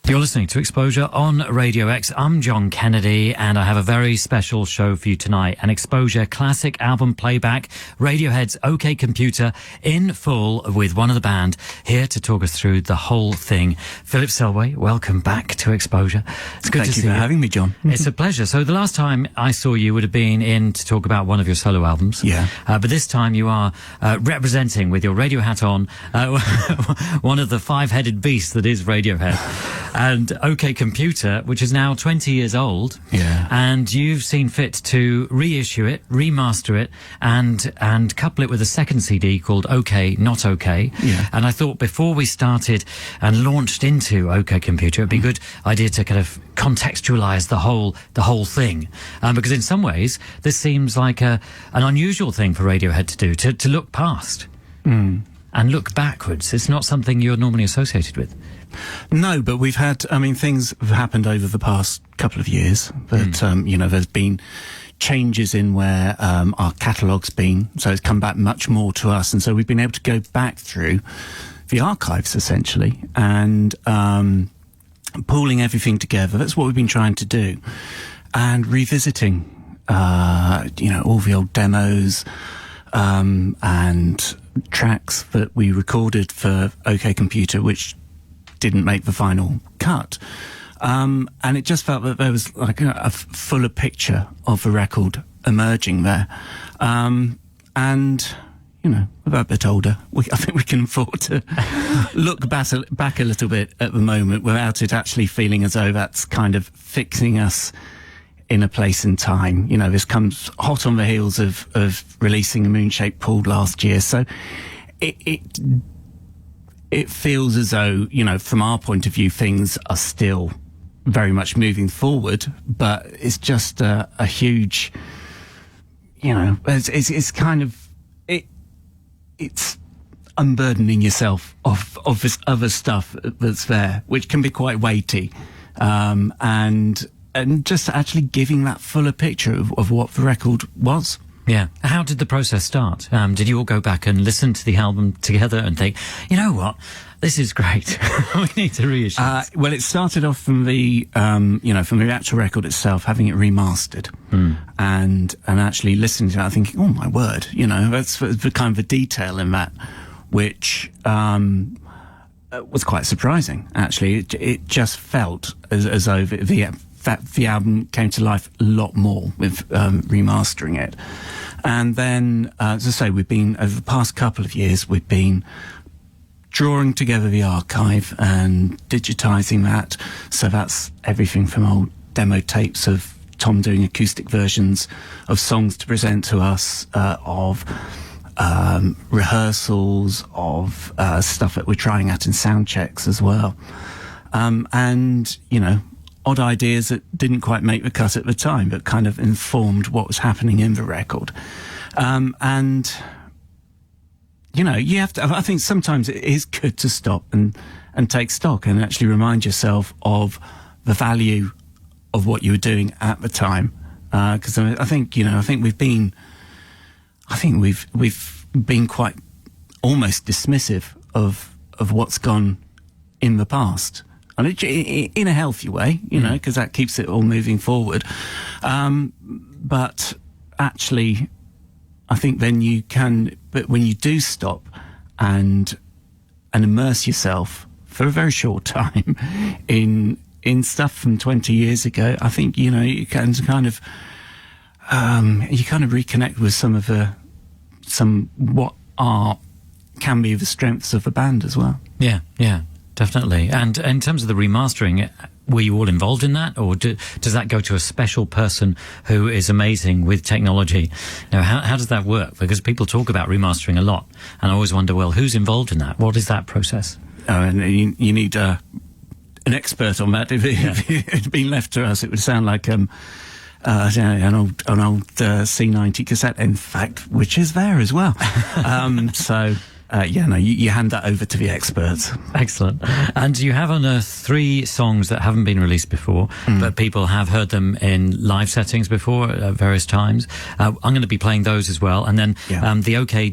You're listening to Exposure on Radio X. I'm John Kennedy, and I have a very special show for you tonight. An Exposure classic album playback, Radiohead's OK Computer, in full with one of the band, here to talk us through the whole thing. Philip Selway, welcome back to Exposure. It's good to see you. Thank you for having me, John. It's a pleasure. So the last time I saw you would have been in to talk about one of your solo albums. Yeah. But this time you are representing, with your radio hat on, one of the five-headed beasts that is Radiohead. And OK Computer, which is now 20 years old. Yeah. And you've seen fit to reissue it, remaster it, and couple it with a second CD called OK Not OK. Yeah. And I thought before we started and launched into OK Computer, it'd be a good idea to kind of contextualize the whole thing. Because in some ways, this seems like an unusual thing for Radiohead to do, to look past. And look backwards. It's not something you're normally associated with. No, but we've had, things have happened over the past couple of years, but, there's been changes in where our catalogue's been, so it's come back much more to us, and so we've been able to go back through the archives, essentially, and pooling everything together. That's what we've been trying to do, and revisiting, all the old demos, and tracks that we recorded for OK Computer, which didn't make the final cut. And it just felt that there was like a fuller picture of the record emerging there. And, we're a bit older. I think we can afford to look back a little bit at the moment without it actually feeling as though that's kind of fixing us in a place in time. This comes hot on the heels of releasing a Moon-Shaped Pool last year. So it feels as though, from our point of view, things are still very much moving forward, but it's just a huge, it's kind of, it's unburdening yourself of this other stuff that's there, which can be quite weighty, and just actually giving that fuller picture of what the record was. Yeah. How did the process start? Did you all go back and listen to the album together and think, you know what, this is great, we need to reissue this? Well, it started off from the, from the actual record itself, having it remastered, and actually listening to it, thinking, oh my word, that's the kind of the detail in that, which was quite surprising. Actually, it just felt as though the album came to life a lot more with remastering it. And then, as I say, we've been, over the past couple of years, we've been drawing together the archive and digitising that. So that's everything from old demo tapes of Tom doing acoustic versions of songs to present to us, of rehearsals, of stuff that we're trying out in sound checks as well. And, odd ideas that didn't quite make the cut at the time, but kind of informed what was happening in the record. And, you have to, I think sometimes it is good to stop and take stock and actually remind yourself of the value of what you were doing at the time. Because I think we've been quite almost dismissive of what's gone in the past. And in a healthy way, because that keeps it all moving forward. But actually, I think but when you do stop and immerse yourself for a very short time in stuff from 20 years ago, I think, you can kind of reconnect with what can be the strengths of a band as well. Yeah, yeah. Definitely. And in terms of the remastering, were you all involved in that, or does that go to a special person who is amazing with technology? How does that work? Because people talk about remastering a lot, and I always wonder, well, who's involved in that? What is that process? And you need an expert on that. If it had been left to us, it would sound like an old C90 cassette, in fact, which is there as well. You hand that over to the experts. Excellent. And you have unearthed 3 songs that haven't been released before, but people have heard them in live settings before at various times. I'm going to be playing those as well. And then the OK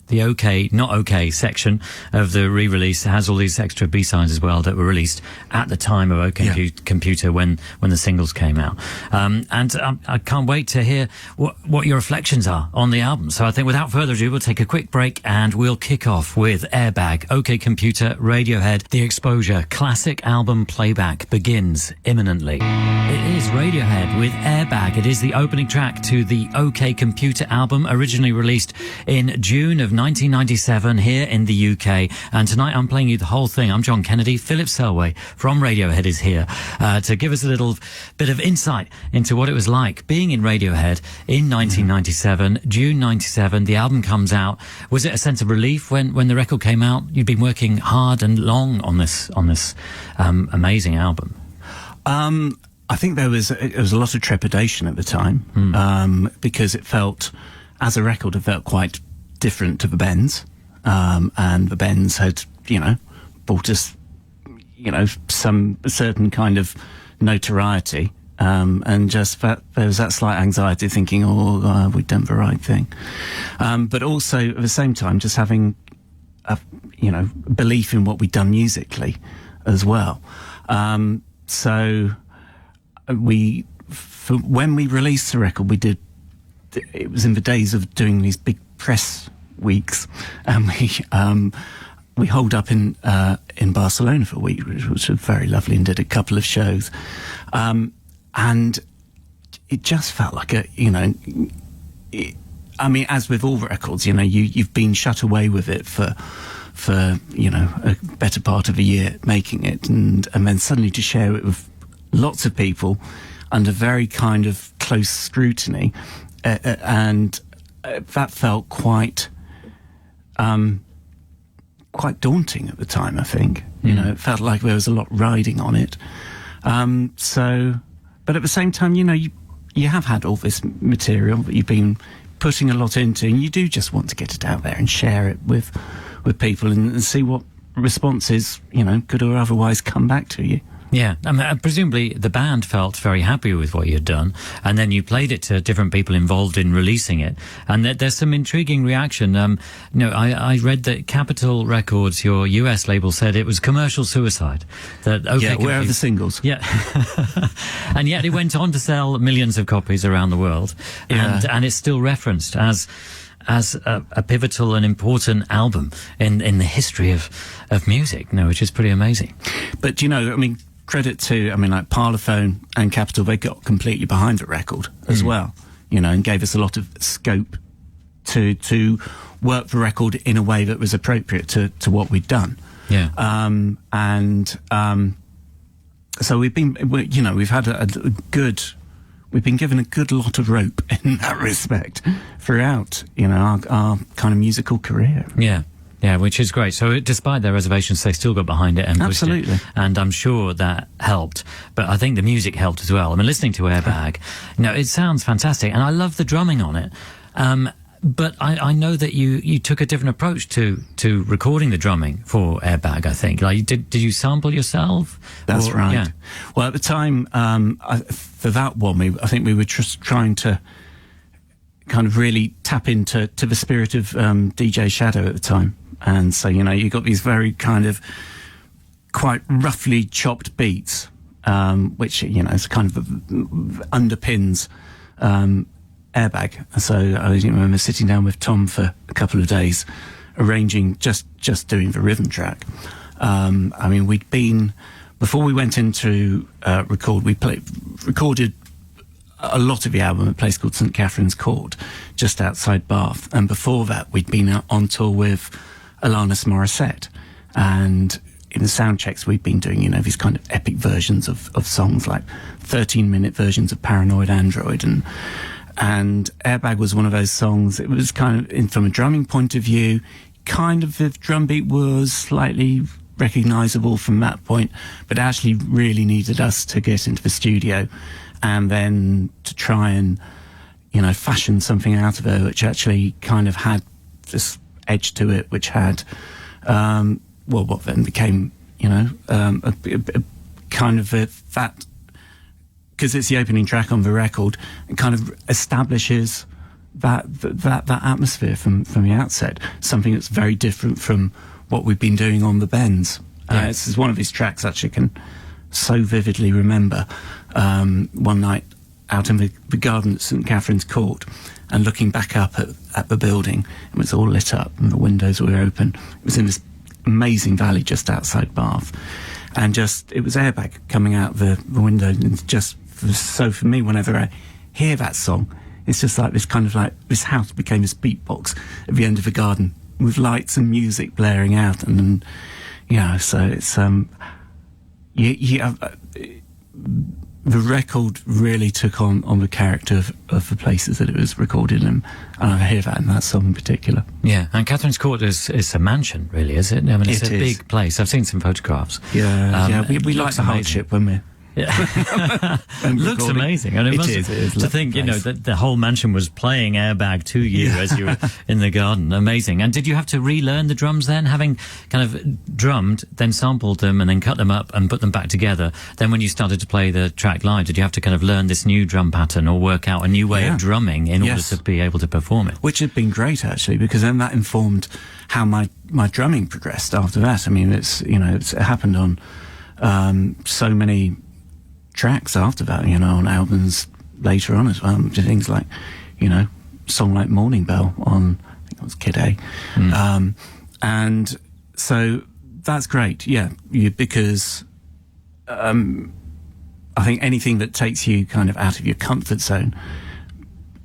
the OK, not OK section of the re-release has all these extra B-sides as well that were released at the time of OK Computer when the singles came out. I can't wait to hear what your reflections are on the album. So I think without further ado, we'll take a quick break and we'll kick off with Airbag, OK Computer, Radiohead. The X-Posure classic album playback begins imminently. It is Radiohead with Airbag. It is the opening track to the OK Computer album, originally released in June of 1997 here in the UK. And tonight I'm playing you the whole thing. I'm John Kennedy. Philip Selway from Radiohead is here to give us a little bit of insight into what it was like being in Radiohead in 1997, June 97. The album comes out. Was it a sense of relief when the record came out? You'd been working hard and long on this amazing album. I think there was a lot of trepidation at the time because it felt, as a record, it felt quite different to the Bends, and the Bends had, brought us, some certain kind of notoriety, and just there was that slight anxiety, thinking, have we done the right thing? But also at the same time, just having a, belief in what we'd done musically as well. So when we released the record, it was in the days of doing these big press weeks, and we holed up in Barcelona for a week, which was very lovely, and did a couple of shows, and it just felt like as with all records, you've been shut away with it for a better part of a year making it, and then suddenly to share it with lots of people under very kind of close scrutiny, and that felt quite daunting at the time, I think. It felt like there was a lot riding on it. But at the same time, you have had all this material that you've been putting a lot into, and you do just want to get it out there and share it with people and see what responses, could or otherwise come back to you. Yeah, presumably the band felt very happy with what you'd done, and then you played it to different people involved in releasing it, and there's some intriguing reaction. I read that Capitol Records, your US label, said it was commercial suicide. That where are the singles? Yeah, and yet it went on to sell millions of copies around the world, and it's still referenced as a pivotal and important album in the history of music, which is pretty amazing. But credit to, like Parlophone and Capitol, they got completely behind the record as well, and gave us a lot of scope to work the record in a way that was appropriate to what we'd done. Yeah. So we've had we've been given a good lot of rope in that respect throughout, our kind of musical career. Yeah. Yeah, which is great. So despite their reservations, they still got behind it and pushed it. And I'm sure that helped. But I think the music helped as well. Listening to Airbag, it sounds fantastic. And I love the drumming on it. But I know that you took a different approach to recording the drumming for Airbag, I think. Did you sample yourself? That's right. Yeah. Well, at the time, for that one, I think we were just trying to kind of really tap into the spirit of DJ Shadow at the time. And so, you got these very kind of quite roughly chopped beats, which, is kind of underpins Airbag. So I remember sitting down with Tom for a couple of days, arranging just doing the rhythm track. We'd been, before we went into record, recorded a lot of the album at a place called St Catherine's Court, just outside Bath. And before that, we'd been on tour with Alanis Morissette. And in the sound checks, we'd been doing, these kind of epic versions of songs, like 13-minute versions of Paranoid Android. And Airbag was one of those songs. It was kind of, from a drumming point of view, kind of the drum beat was slightly recognisable from that point, but actually really needed us to get into the studio and then to try and, fashion something out of it, which actually kind of had this edge to it, which had, what then became, a kind of that, because it's the opening track on the record, it kind of establishes that atmosphere from the outset, something that's very different from what we've been doing on the bends. This is one of his tracks actually I can so vividly remember. One night out in the garden at St Catherine's Court, and looking back up at the building, it was all lit up and the windows were open. It was in this amazing valley just outside Bath, and it was Airbag coming out the window, and so for me, whenever I hear that song, it's just like this kind of like, this house became this beatbox at the end of the garden with lights and music blaring out, and so it's the record really took on the character of the places that it was recorded in, and I hear that in that song in particular. Yeah, and Catherine's Court is a mansion, really, is it? I mean, it's a big place. I've seen some photographs. Yeah, we like the hardship when we're... Yeah. Looks amazing. And it is to think, that the whole mansion was playing Airbag to you as you were in the garden. Amazing. And did you have to relearn the drums then, having kind of drummed, then sampled them and then cut them up and put them back together? Then when you started to play the track live, did you have to kind of learn this new drum pattern or work out a new way of drumming in order to be able to perform it? Which had been great, actually, because then that informed how my drumming progressed after that. I mean, it happened on so many tracks after that, on albums later on as well. Things like, song like Morning Bell on, I think it was Kid A. And so that's great, because I think anything that takes you kind of out of your comfort zone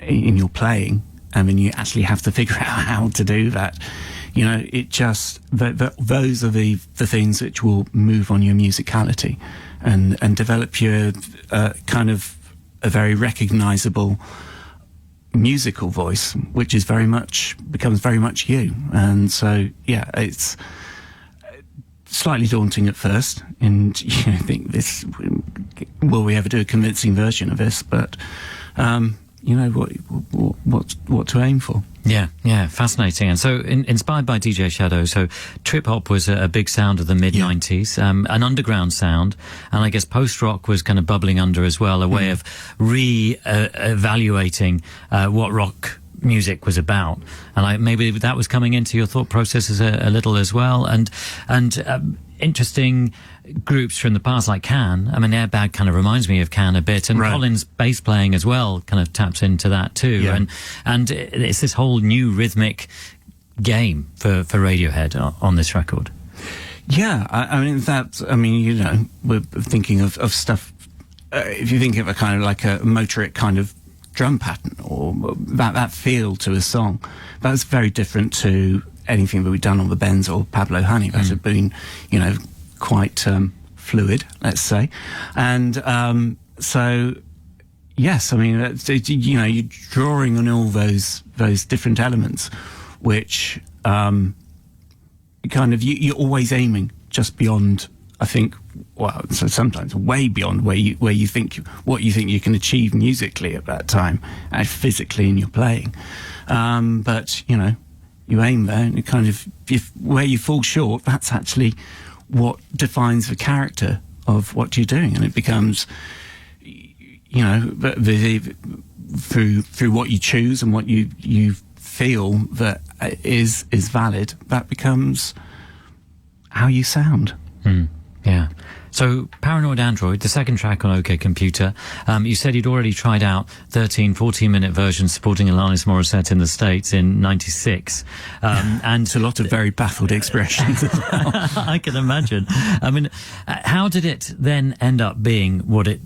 in your playing, and then you actually have to figure out how to do that, those are the things which will move on your musicality and develop your kind of a very recognisable musical voice, which becomes very much you. And so, it's slightly daunting at first, and you think will we ever do a convincing version of this? But what to aim for. Yeah, fascinating. And so, inspired by DJ Shadow, so trip hop was a big sound of the mid-90s, an underground sound, and I guess post-rock was kind of bubbling under as well, a way of re-evaluating what rock music was about. And maybe that was coming into your thought processes a little as well. And interesting groups from the past like Can. I mean, Airbag kind of reminds me of Can a bit, and Colin's bass playing as well kind of taps into that too. Yeah. And it's this whole new rhythmic game for Radiohead on this record. Yeah, we're thinking of stuff. If you think of a kind of like a motoric kind of drum pattern or that feel to a song, that's very different to anything that we've done on the Bends or Pablo Honey. That have been, quite fluid, let's say. And so, yes, I mean, you're drawing on all those different elements, which you're always aiming just beyond. I think, so sometimes way beyond where you think what you think you can achieve musically at that time, and physically in your playing. But you aim there, and where you fall short, that's actually what defines the character of what you're doing, and it becomes, through what you choose and what you feel that is valid, that becomes how you sound. Yeah. So, Paranoid Android, the second track on OK Computer, you said you'd already tried out 14-minute versions supporting Alanis Morissette in the States in 96. And it's a lot of very baffled expressions as well. I can imagine. I mean, how did it then end up being what it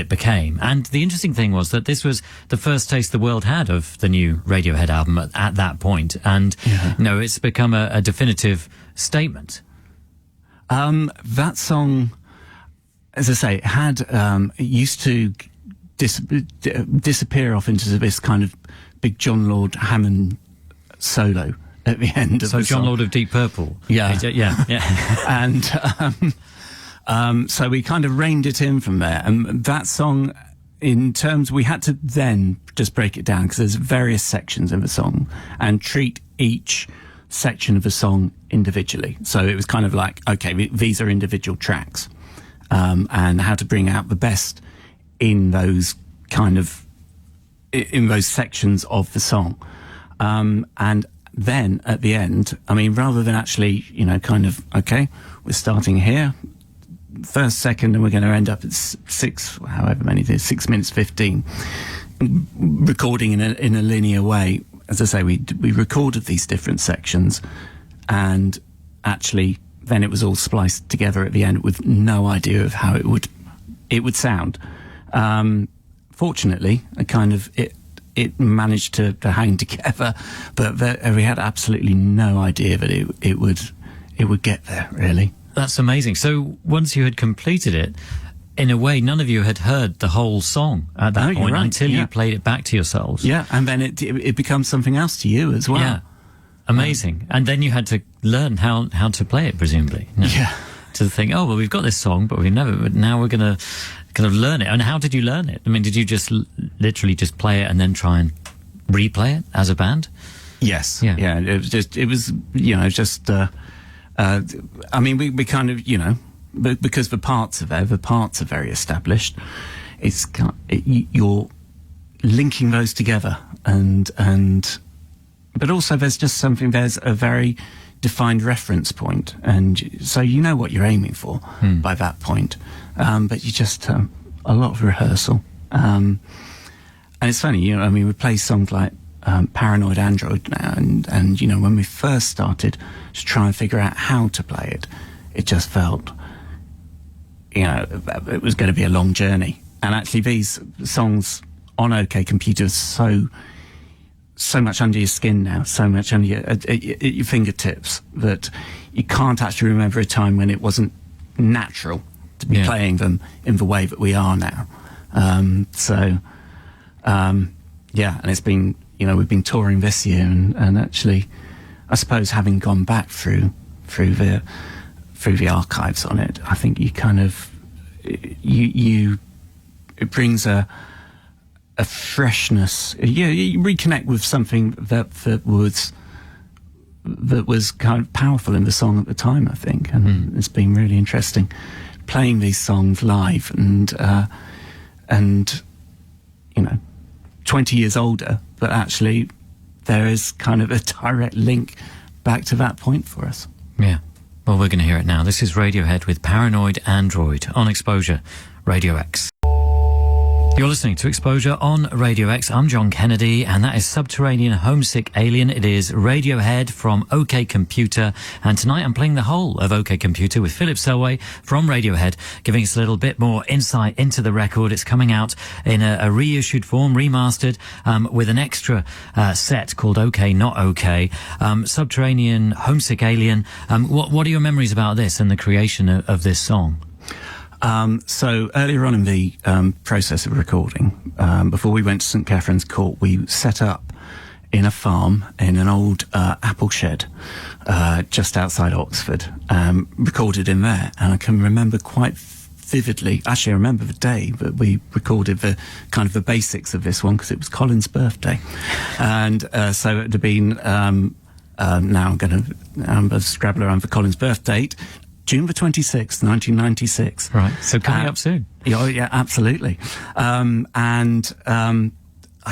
became? And the interesting thing was that this was the first taste the world had of the new Radiohead album at that point. And, it's become a definitive statement. That song, as I say, it used to disappear off into this kind of big John Lord Hammond solo at the end of the song. So John Lord of Deep Purple. Yeah. And so we kind of reined it in from there. And that song, in terms, we had to then just break it down because there's various sections in the song and treat each section of the song individually. So it was kind of like, okay, these are individual tracks, and how to bring out the best in those kind of in those sections of the song. And then at the end, I mean, rather than actually, kind of, okay, we're starting here, first, second, and we're going to end up at 6 minutes 15, recording in a linear way. As I say, we recorded these different sections, and actually then it was all spliced together at the end with no idea of how it would sound. Fortunately, it managed to hang together, but we had absolutely no idea that it would get there, really. That's amazing. So once you had completed it, in a way, none of you had heard the whole song at that point, right, until you played it back to yourselves. Yeah, and then it becomes something else to you as well. Yeah, amazing. And then you had to learn how to play it, presumably. Yeah. To think, oh, well, we've got this song, but now we're going to kind of learn it. And how did you learn it? I mean, did you just literally just play it and then try and replay it as a band? Yes. Yeah. It was I mean, we kind of, because the parts are very established. You're linking those together, but also there's a very defined reference point, and so you know what you're aiming for by that point. But you just a lot of rehearsal, and it's funny, I mean, we play songs like Paranoid Android now, and when we first started to try and figure out how to play it, it just felt, it was going to be a long journey. And actually, these songs on OK Computer are so much under your skin now, so much under your fingertips, that you can't actually remember a time when it wasn't natural to be playing them in the way that we are now. And it's been, we've been touring this year, and actually, I suppose having gone back through the archives on it, I think you kind of it brings a freshness. You reconnect with something that was kind of powerful in the song at the time, I think, and it's been really interesting playing these songs live, and 20 years older, but actually there is kind of a direct link back to that point for us. Yeah. Well, we're going to hear it now. This is Radiohead with Paranoid Android on X-Posure, Radio X. You're listening to X-Posure on Radio X. I'm John Kennedy, and that is Subterranean Homesick Alien. It is Radiohead from OK Computer, and tonight I'm playing the whole of OK Computer with Philip Selway from Radiohead, giving us a little bit more insight into the record. It's coming out in a reissued form, remastered, with an extra set called OK Not OK. Subterranean Homesick Alien. What are your memories about this and the creation of this song? So earlier on in the process of recording, before we went to St Catherine's Court, we set up in a farm in an old apple shed just outside Oxford, recorded in there. And I can remember quite vividly, actually I remember the day that we recorded the kind of the basics of this one, because it was Colin's birthday. And so it had been, now I'm going to scrabble around for Colin's birth date, June the 26th, 1996. Right, so coming up soon. Yeah, absolutely. I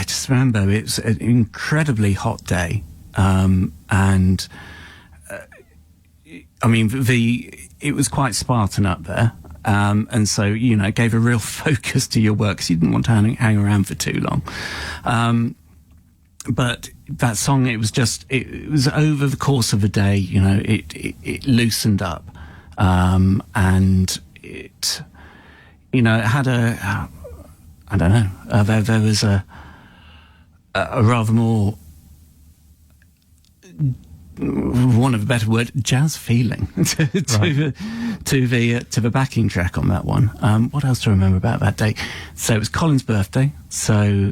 just remember it was an incredibly hot day. I mean, it was quite Spartan up there. And so, it gave a real focus to your work, because you didn't want to hang around for too long. But that song, it was over the course of the day, it loosened up. And it, it had I don't know, there was a rather more, want of a better word, jazz feeling to the backing track on that one. What else do I remember about that day? So it was Colin's birthday, so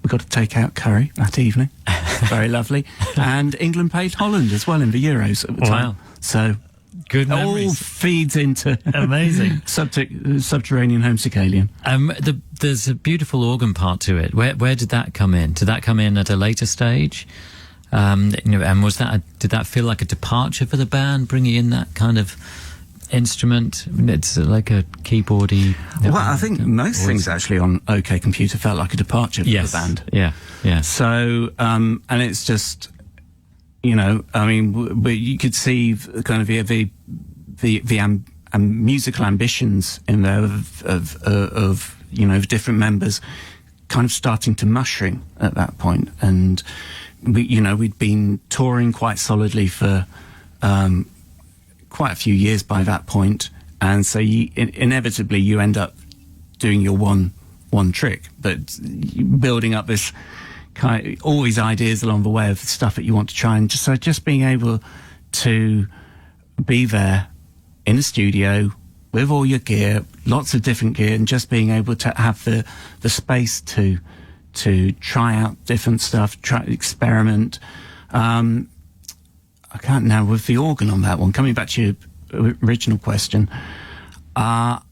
we got to take out curry that evening. Very lovely. And England played Holland as well in the Euros at the time. Wow. So good memories. All feeds into amazing Subterranean Homesick Alien. There's a beautiful organ part to it. Where did that come in? Did that come in at a later stage? And did that feel like a departure for the band, bringing in that kind of instrument? It's like a keyboardy. Well, I think most things actually on OK Computer felt like a departure for the band. Yeah. So, and it's just, you know, I mean, you could see kind of the musical ambitions in there of you know, different members kind of starting to mushroom at that point. And we'd been touring quite solidly for quite a few years by that point, and so inevitably you end up doing your one trick, but building up this all these ideas along the way of stuff that you want to try, and just being able to be there in a studio with all your gear, lots of different gear, and just being able to have the space to try out different stuff, experiment. I can't now with the organ on that one. Coming back to your original question, that's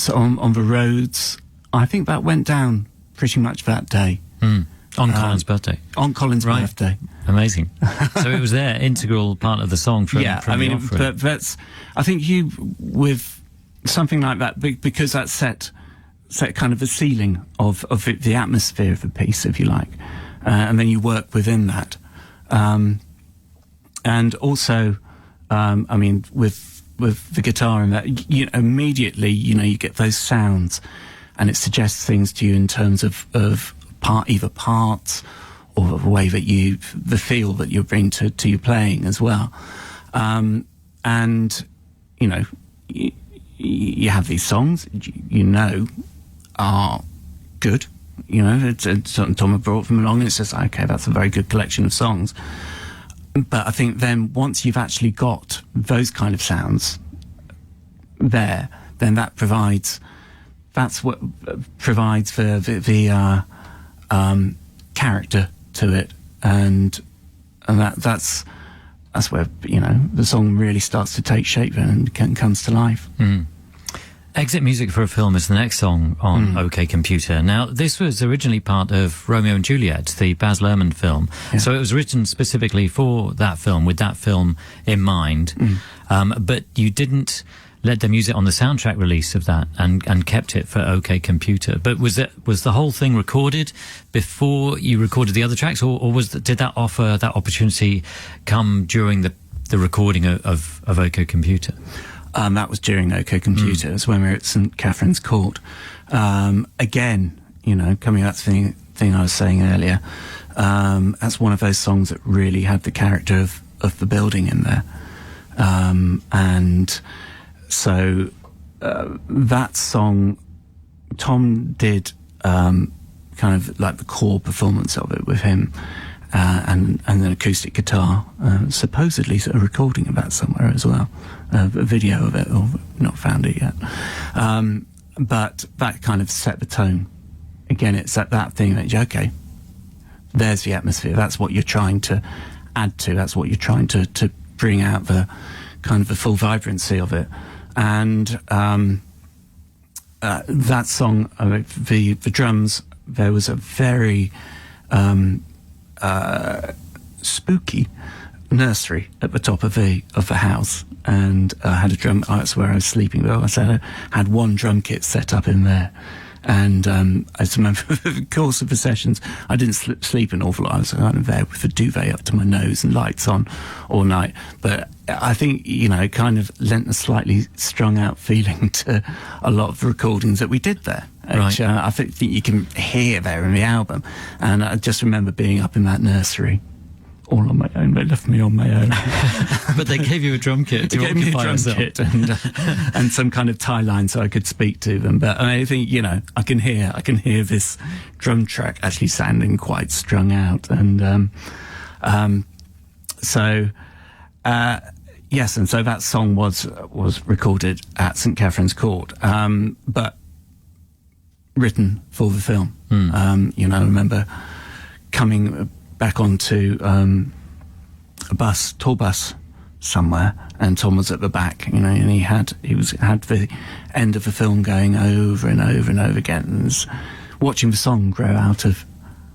on the roads. I think that went down pretty much that day. On Colin's birthday. On Colin's birthday. Amazing. So it was their integral part of the song from I mean, the that's. I think you with something like that because that set kind of the ceiling of the atmosphere of the piece, if you like. And then you work within that. And also, I mean, with the guitar and that, immediately, you get those sounds, and it suggests things to you in terms of either parts or the way that the feel that you bring to your playing as well. And, you have these songs, are good. It's something Tom had brought them along, and it's just, okay, that's a very good collection of songs. But I think then once you've actually got those kind of sounds there, then that's what provides the character to it, and that's where the song really starts to take shape and comes to life. Exit music for a film is the next song on OK Computer. Now, this was originally part of Romeo and Juliet, the Baz Luhrmann film. Yeah. So it was written specifically for that film, with that film in mind. But you didn't let them use it on the soundtrack release of that, and kept it for OK Computer. But was the whole thing recorded before you recorded the other tracks, or did that opportunity come during the recording of OK Computer? That was during OK Computer. It was when we were at St Catherine's Court. Again, coming back to the thing I was saying earlier, that's one of those songs that really had the character of the building in there. And so that song, Tom did kind of like the core performance of it with him, and an acoustic guitar, supposedly a recording of that somewhere as well, a video of it, or not found it yet. But that kind of set the tone. Again, it's that thing that, okay, there's the atmosphere, that's what you're trying to add to, that's what you're trying to bring out the kind of the full vibrancy of it. And that song, the drums, there was a very spooky nursery at the top of the house, and I had a drum. That's where I was sleeping. Well, I had one drum kit set up in there, and I just remember the course of the sessions, I didn't sleep an awful lot. I was kind of there with the duvet up to my nose and lights on all night. But I think it kind of lent a slightly strung out feeling to a lot of the recordings that we did there. Which I think you can hear there in the album. And I just remember being up in that nursery all on my own. They left me on my own. But they gave you a drum kit to occupy yourself. Kit and some kind of tie line so I could speak to them. But I think, I can hear this drum track actually sounding quite strung out. And yes, and so that song was recorded at St Catherine's Court, but written for the film. I remember coming back onto a tour bus somewhere, and Tom was at the back, and he had the end of the film going over and over and over again, and watching the song grow out of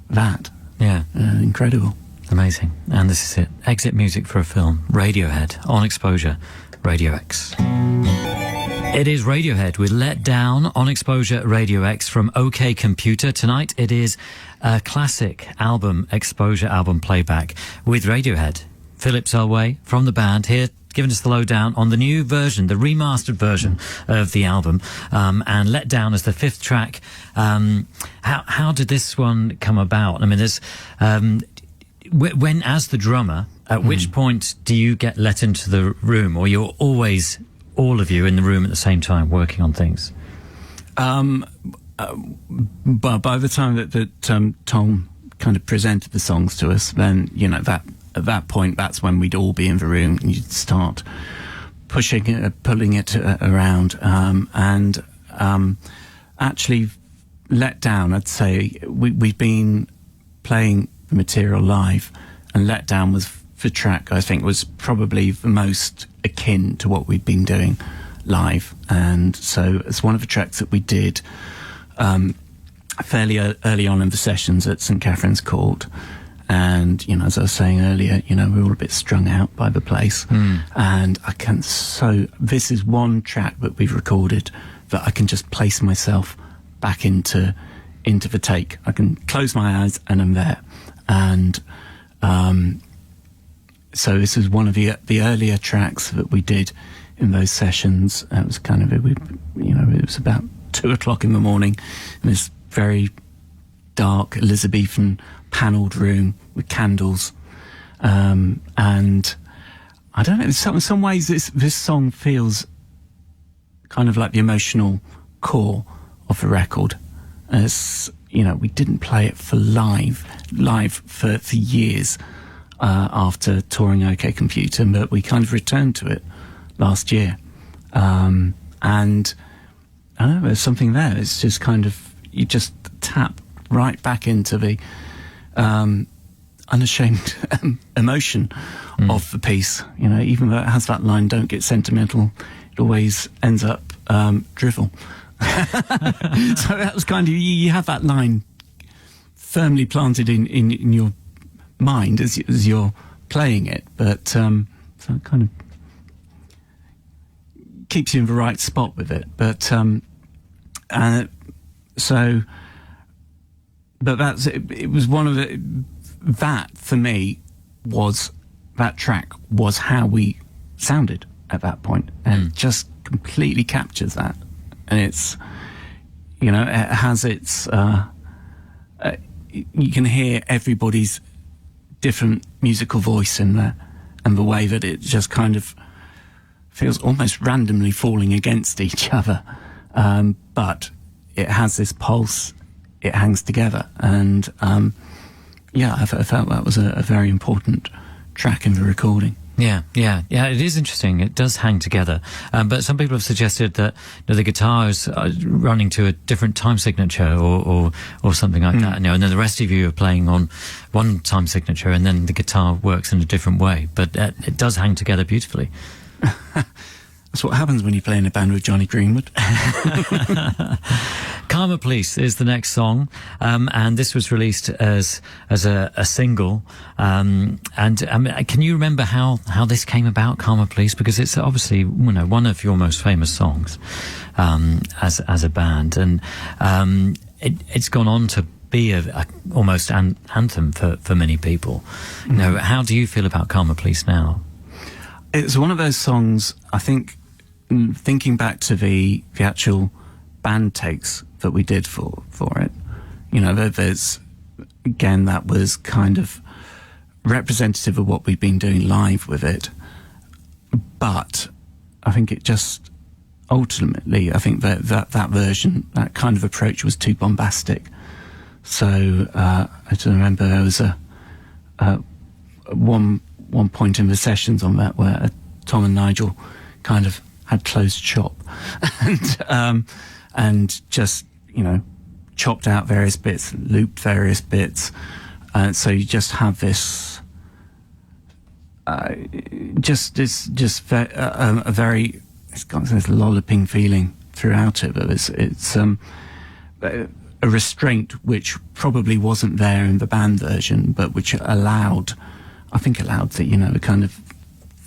that. Yeah, incredible. Amazing. And this is it. Exit music for a film. Radiohead on X-Posure, Radio X. It is Radiohead with Let Down on X-Posure, Radio X from OK Computer. Tonight it is a classic album, X-Posure album playback with Radiohead. Philip Selway from the band here, giving us the lowdown on the new version, the remastered version of the album, and Let Down as the fifth track. How did this one come about? I mean, there's when, as the drummer, at which point do you get let into the room, or you're always, all of you, in the room at the same time working on things? But by the time that Tom kind of presented the songs to us, then, you know, that at that point, that's when we'd all be in the room and you'd start pushing it, pulling it around, and actually Let Down, I'd say we've been playing the material live, and Let Down was the track I think was probably the most akin to what we'd been doing live. And so it's one of the tracks that we did fairly early on in the sessions at St Catherine's Court. And, you know, as I was saying earlier, you know, we were all a bit strung out by the place. And this is one track that we've recorded that I can just place myself back into the take. I can close my eyes and I'm there. And so this is one of the earlier tracks that we did in those sessions. It was kind of, it was about 2:00 in the morning in this very dark Elizabethan panelled room with candles, and I don't know, in some ways this song feels kind of like the emotional core of the record. As you know, we didn't play it for live for years after touring OK Computer, but we kind of returned to it last year, and I don't know, there's something there. It's just kind of, you just tap right back into the unashamed emotion of the piece. You know, even though it has that line, "Don't get sentimental," it always ends up drivel. So that was kind of, you have that line firmly planted in your mind as you're playing it, but so it kind of keeps you in the right spot with it. But but that's it was one of the, that for me was, that track was how we sounded at that point, and it just completely captures that. And it's, you know, it has its you can hear everybody's different musical voice in there, and the way that it just kind of feels almost randomly falling against each other, but it has this pulse. It hangs together, and I felt that was a very important track in the recording. Yeah, it is interesting. It does hang together, but some people have suggested that, you know, the guitar is running to a different time signature or something like that, you know, and then the rest of you are playing on one time signature, and then the guitar works in a different way, but it does hang together beautifully. That's what happens when you play in a band with Johnny Greenwood. Karma Police is the next song, and this was released as a single. And can you remember how this came about, Karma Police? Because it's obviously, you know, one of your most famous songs as a band, and it's gone on to be almost an anthem for many people. You know, how do you feel about Karma Police now? It's one of those songs, I think, thinking back to the actual band takes that we did for it, you know, there's, again, that was kind of representative of what we've been doing live with it. But I think it just, ultimately, I think that version, that kind of approach was too bombastic. So I just remember there was one point in the sessions on that where Tom and Nigel kind of had closed shop and just, you know, chopped out various bits, looped various bits, so you just have this a very, it's got this lolloping feeling throughout it, but it's a a restraint which probably wasn't there in the band version, but which allowed the, you know, the kind of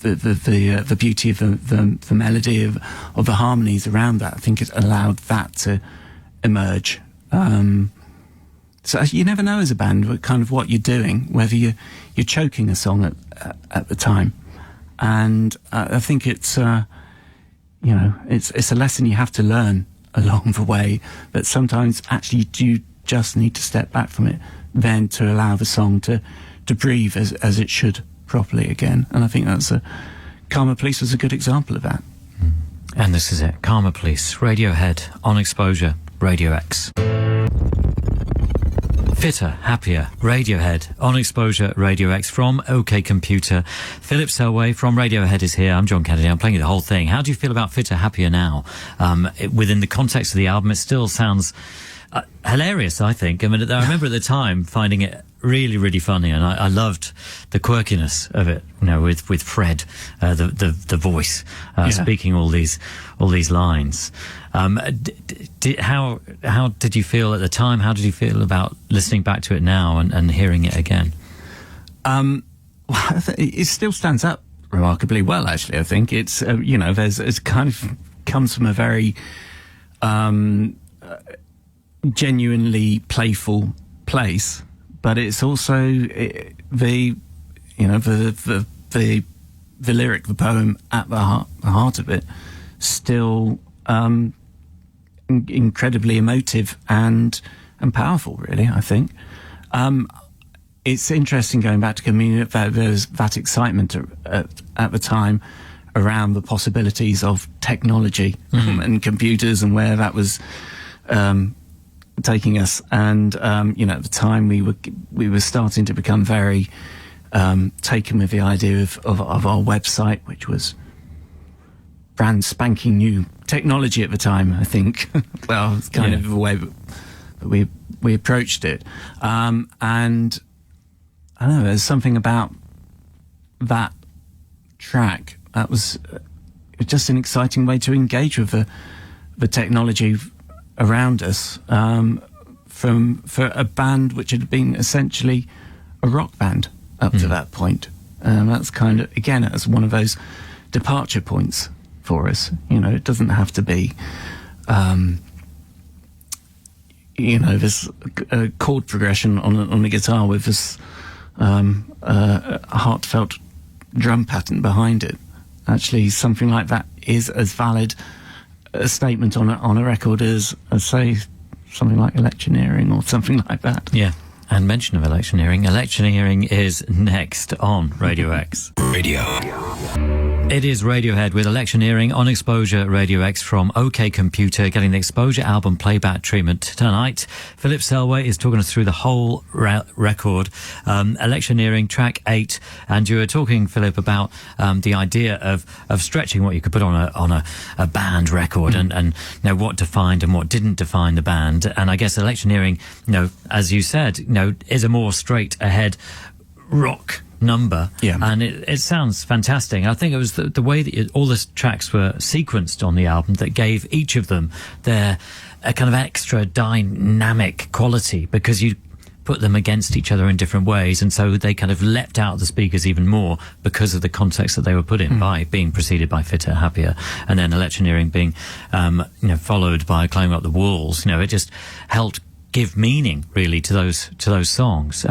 the beauty of the melody of the harmonies around that. I think it allowed that to emerge. So you never know as a band kind of what you're doing, whether you're choking a song at the time. And I think it's you know, it's a lesson you have to learn along the way, that sometimes actually you just need to step back from it then to allow the song to breathe as it should properly again. And I think Karma Police was a good example of that. And this is it, Karma Police, Radiohead, on X-Posure, Radio X. Fitter, Happier, Radiohead, on X-Posure, Radio X, from OK Computer. Philip Selway from Radiohead is here. I'm John Kennedy. I'm playing you the whole thing. How do you feel about Fitter, Happier now? Within the context of the album, it still sounds hilarious, I think. I mean, I remember at the time finding it really, really funny, and I loved the quirkiness of it. You know, with Fred, the voice speaking all these lines. How did you feel at the time? How did you feel about listening back to it now and hearing it again? It still stands up remarkably well, actually. I think it's you know, it's kind of comes from a very genuinely playful place, but it's also the lyric, the poem at the heart of it, still incredibly emotive and powerful, really, I think. It's interesting going back to community, there's that excitement at the time around the possibilities of technology and computers and where that was taking us. And you know, at the time we were starting to become very taken with the idea of our website, which was brand spanking new technology at the time, I think. Well, it's kind of the way that we approached it. And I don't know, there's something about that track that was just an exciting way to engage with the technology around us, for a band which had been essentially a rock band up to that point. That's kind of, again, it's one of those departure points for us. You know, it doesn't have to be, you know, this chord progression on the guitar with this a heartfelt drum pattern behind it. Actually, something like that is as valid a statement on a record as say something like electioneering or something like that. Yeah. And mention of electioneering. Electioneering is next on Radio X. Radio. It is Radiohead with Electioneering on X-Posure, Radio X, from OK Computer, getting the X-Posure album playback treatment tonight. Philip Selway is talking us through the whole record. Electioneering, track 8. And you were talking, Philip, about the idea of stretching what you could put on a band record and you know, what defined and what didn't define the band. And I guess Electioneering, you know, as you said, you know, is a more straight ahead rock number, and it sounds fantastic. I think it was the way that all the tracks were sequenced on the album that gave each of them their kind of extra dynamic quality, because you put them against each other in different ways, and so they kind of leapt out of the speakers even more because of the context that they were put in, by being preceded by Fitter, Happier, and then Electioneering being you know, followed by Climbing Up the Walls. You know, it just helped give meaning really to those songs.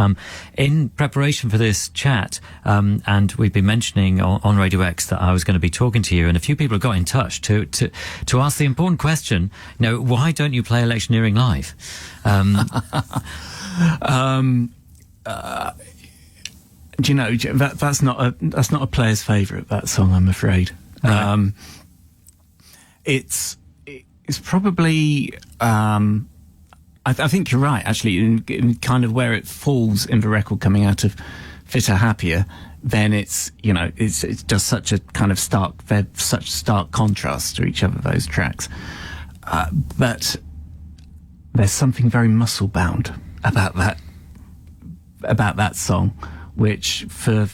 In preparation for this chat, and we've been mentioning on Radio X that I was going to be talking to you, and a few people have got in touch to ask the important question, you know, why don't you play Electioneering live? Do you know, that's not a player's favourite, that song, I'm afraid. Right. It's probably I think you're right, actually, in kind of where it falls in the record coming out of Fitter, Happier. Then it's, you know, it's just such a kind of such stark contrast to each other, those tracks. But there's something very muscle bound about that song, which for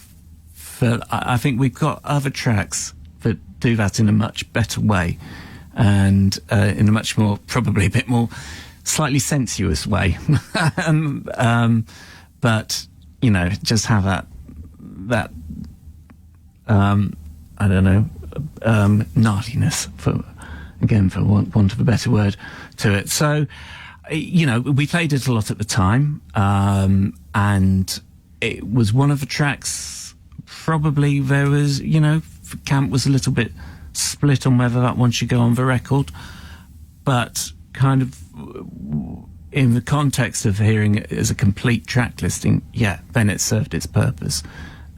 I think we've got other tracks that do that in a much better way, and in a much more, probably a bit more slightly sensuous way. But, you know, just have that I don't know, gnarliness, for want of a better word, to it. So, you know, we played it a lot at the time, and it was one of the tracks, probably there was, you know, camp was a little bit split on whether that one should go on the record, but kind of in the context of hearing it as a complete track listing, yeah, then it served its purpose,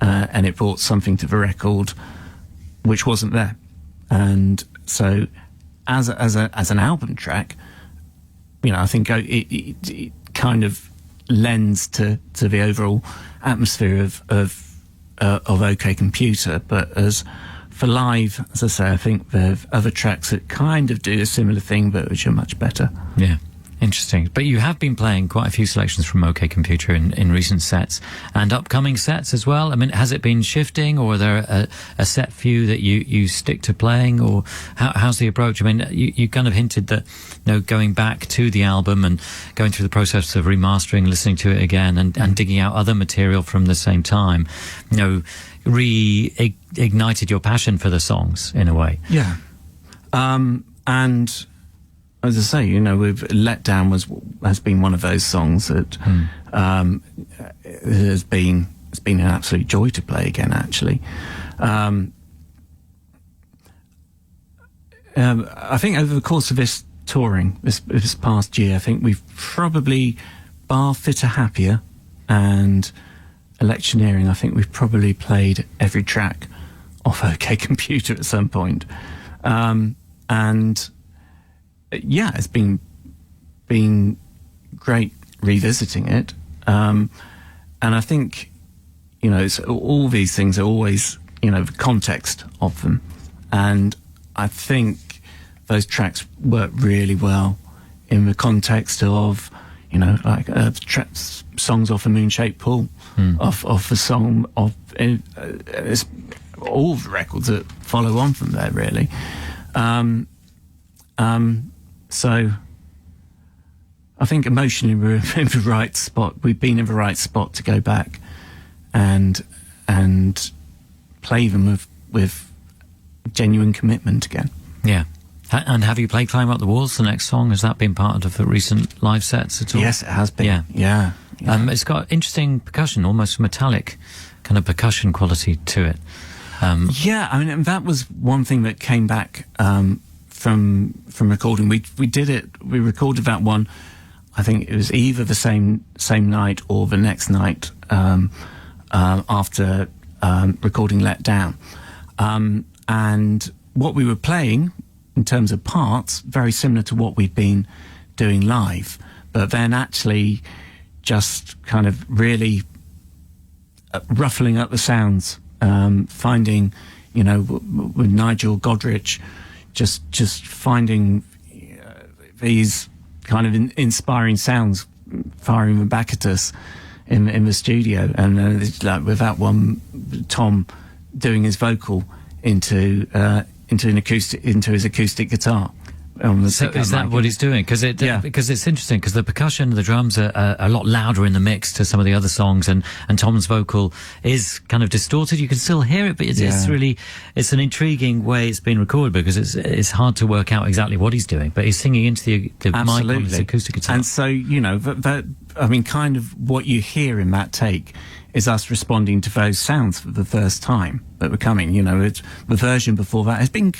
and it brought something to the record which wasn't there. And so as an album track, you know, I think it kind of lends to the overall atmosphere of OK Computer. But as for live, as I say, I think there are other tracks that kind of do a similar thing, but which are much better. Yeah. Interesting. But you have been playing quite a few selections from OK Computer in recent sets and upcoming sets as well. I mean, has it been shifting, or are there a set few that you stick to playing, or how's the approach? I mean, you kind of hinted that, you know, going back to the album and going through the process of remastering, listening to it again and digging out other material from the same time, you know, reignited your passion for the songs in a way. Yeah. And as I say, you know, Let Down has been one of those songs that has been an absolute joy to play again, actually. I think over the course of this touring, this past year, I think we've probably, bar Fitter Happier and Electioneering, I think we've probably played every track off OK Computer at some point. And yeah, it's been great revisiting it, and I think, you know, all these things are always, you know, the context of them, and I think those tracks work really well in the context of, you know, like songs off a Moon-Shaped Pool, off a song of it's all the records that follow on from there, really. So I think emotionally we're in the right spot. We've been in the right spot to go back and play them with genuine commitment again. Yeah. And have you played Climb Up the Walls, the next song? Has that been part of the recent live sets at all? Yes, it has been. Yeah. It's got interesting percussion, almost metallic kind of percussion quality to it. Yeah, I mean, and that was one thing that came back from recording. We recorded that one, I think it was either the same night or the next night after recording Let Down, and what we were playing in terms of parts, very similar to what we'd been doing live, but then actually just kind of really ruffling up the sounds, finding, you know, with Nigel Godrich, just finding these kind of inspiring sounds firing them back at us in the studio, and like with that one, Tom doing his vocal into his acoustic guitar. So is that what he's doing? Because it's interesting, because the percussion, the drums are a lot louder in the mix to some of the other songs, and Tom's vocal is kind of distorted. You can still hear it, but it's an intriguing way it's been recorded, because it's hard to work out exactly what he's doing, but he's singing into the mic on his acoustic guitar. And so, you know, that I mean, kind of what you hear in that take is us responding to those sounds for the first time that were coming. You know, the version before that has been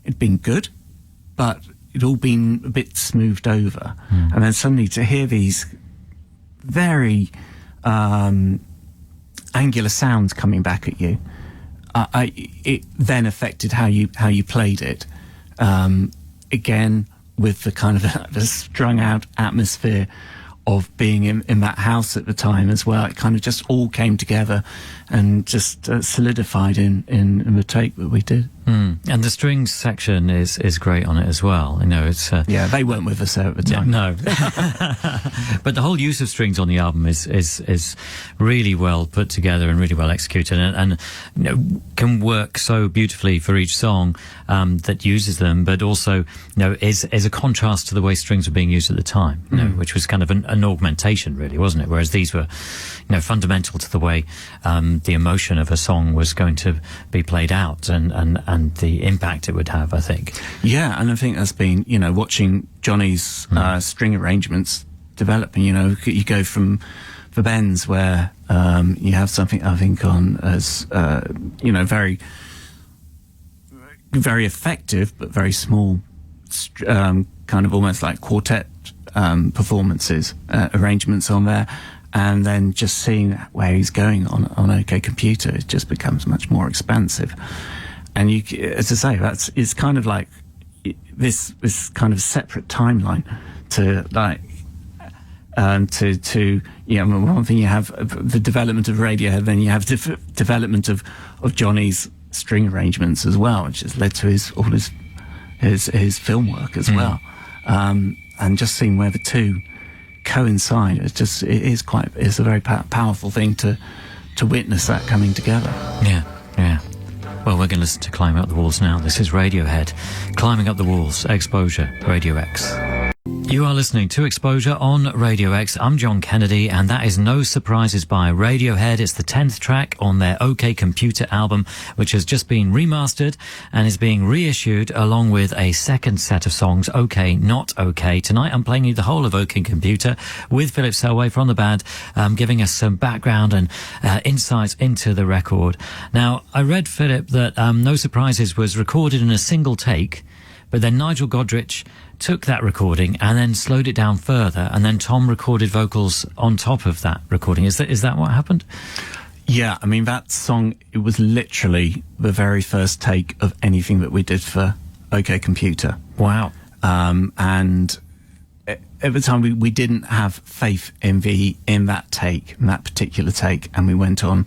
it'd been good, but it'd all been a bit smoothed over. And then suddenly to hear these very angular sounds coming back at you, it then affected how you played it. Again, with the kind of the strung out atmosphere of being in that house at the time as well. It kind of just all came together and just solidified in the take that we did. And the strings section is great on it as well. You know, it's Yeah, they weren't with us there at the time. no, but the whole use of strings on the album is really well put together and really well executed, and you know, can work so beautifully for each song that uses them, but also, you know, is a contrast to the way strings were being used at the time, you know, which was kind of an augmentation, really, wasn't it? Whereas these were, you know, fundamental to the way the emotion of a song was going to be played out, and the impact it would have, I think. Yeah, and I think that's been, you know, watching Johnny's string arrangements develop, and, you know, you go from the bends where you have something, I think, on as, you know, very, very effective, but very small, kind of almost like quartet performances, arrangements on there. And then just seeing where he's going on OK Computer, it just becomes much more expansive. And you, as I say, it's kind of like this kind of separate timeline to like to you know, one thing you have the development of Radiohead, then you have development of Johnny's string arrangements as well, which has led to all his film work as well. And just seeing where the two coincide, it's a very powerful thing to witness that coming together. Yeah. Well, we're going to listen to Climbing Up the Walls now. This is Radiohead, Climbing Up the Walls, X-Posure, Radio X. You are listening to X-Posure on Radio X. I'm John Kennedy, and that is No Surprises by Radiohead. It's the 10th track on their OK Computer album, which has just been remastered and is being reissued along with a second set of songs, OK Not OK. Tonight I'm playing you the whole of OK Computer with Philip Selway from the band, giving us some background and insights into the record. Now, I read, Philip, that No Surprises was recorded in a single take, but then Nigel Godrich took that recording and then slowed it down further, and then Tom recorded vocals on top of that recording. Is that what happened? Yeah, I mean, that song, it was literally the very first take of anything that we did for OK Computer. Wow. And at the time we didn't have faith in that particular take, and we went on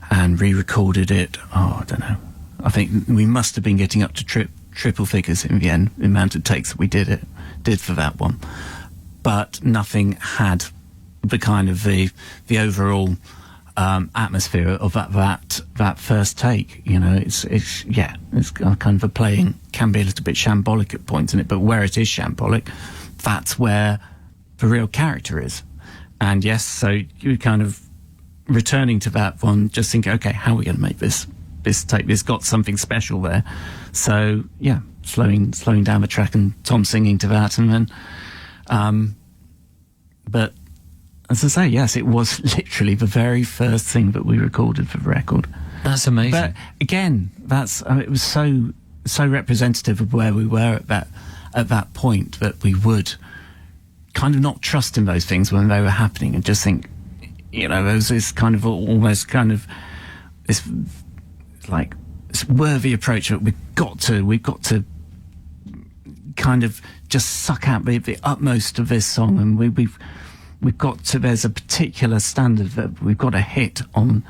and re-recorded it. I don't know. I think we must have been getting up to triple figures in the end, the amount of takes that we did for that one, but nothing had the kind of the overall atmosphere of that first take. You know, it's kind of a playing can be a little bit shambolic at points in it, but where it is shambolic, that's where the real character is. And yes, so you kind of returning to that one, just thinking, okay, how are we going to make this tape? It's got something special there. So yeah, slowing down the track and Tom singing to that, and then but as I say, yes, it was literally the very first thing that we recorded for the record. That's amazing. But again, it was so representative of where we were at that point, that we would kind of not trust in those things when they were happening and just think, you know, there was this kind of almost kind of this like this worthy approach that we've got to kind of just suck out the utmost of this song, and we've got to, there's a particular standard that we've got to hit on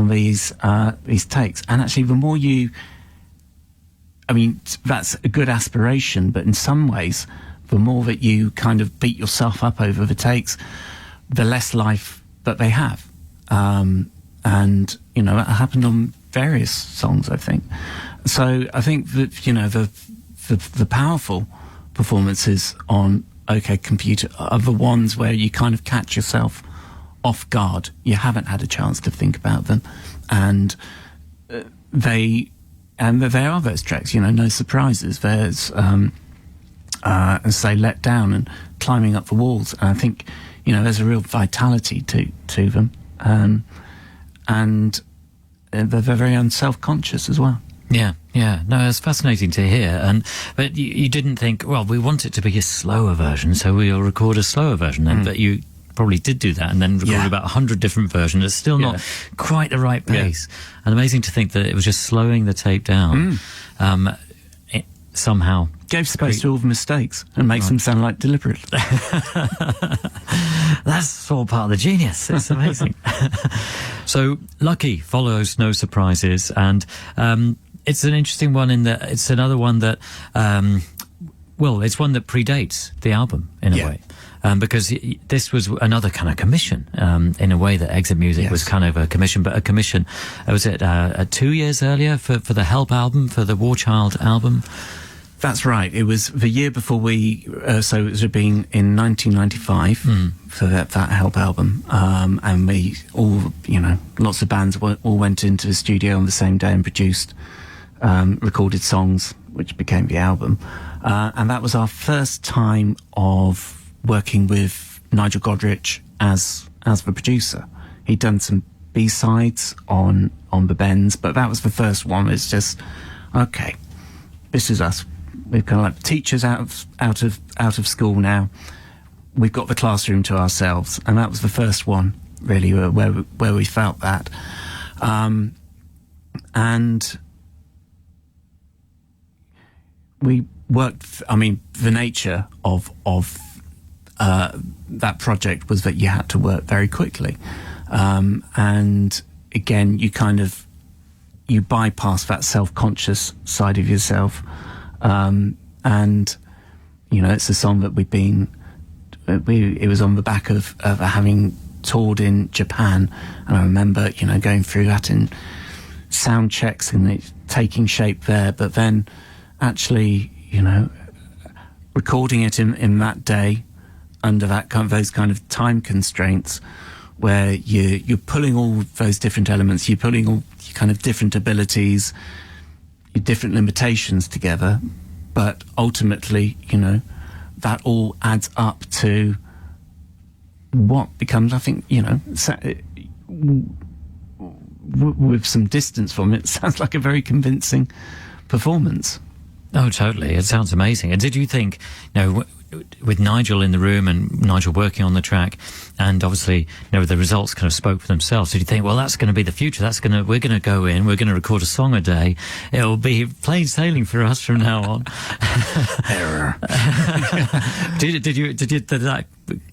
these takes. And actually, the more I mean, that's a good aspiration, but in some ways, the more that you kind of beat yourself up over the takes, the less life that they have. And, you know, it happened on various songs, I think. So I think that, you know, the powerful performances on OK Computer are the ones where you kind of catch yourself off guard. You haven't had a chance to think about them. And there are those tracks, you know, No Surprises. There's, as say, Let Down and Climbing Up the Walls. And I think, you know, there's a real vitality to them. And they're very unself-conscious as well. Yeah. No, it's fascinating to hear. But you didn't think, well, we want it to be a slower version, so we'll record a slower version then. But you probably did do that and then recorded about 100 different versions. It's still not quite the right pace. Yeah. And amazing to think that it was just slowing the tape down. It somehow gave space to all the mistakes and makes them sound like deliberate. That's all part of the genius. It's amazing. So Lucky follows No Surprises, and it's an interesting one in that it's another one that, it's one that predates the album in a way. Because this was another kind of commission, in a way that Exit Music was kind of a commission, but a commission, was it 2 years earlier for the Help album, for the War Child album? That's right. It was the year before so it would have been in 1995 for that Help album. And we all, lots of bands all went into the studio on the same day and produced, recorded songs, which became the album. And that was our first time of working with Nigel Godrich as the producer. He'd done some B-sides on the Bends, but that was the first one. It's just, okay, this is us. We're kind of like teachers out of school now. We've got the classroom to ourselves, and that was the first one really where we felt that. And we worked. I mean, the nature of that project was that you had to work very quickly, and again, you bypass that self-conscious side of yourself, and it's a song that it was on the back of having toured in Japan, and I remember going through that in sound checks and it taking shape there, but then actually recording it in that day under those kind of time constraints, where you're pulling all those different elements, you're pulling all your kind of different abilities, your different limitations together, but ultimately, that all adds up to what becomes, I think, with some distance from it, sounds like a very convincing performance. Oh, totally. It sounds amazing. And did you think, with Nigel in the room and Nigel working on the track, and obviously, the results kind of spoke for themselves. Did you think, well, that's going to be the future? We're going to go in, we're going to record a song a day. It'll be plain sailing for us from now on. Error. Did that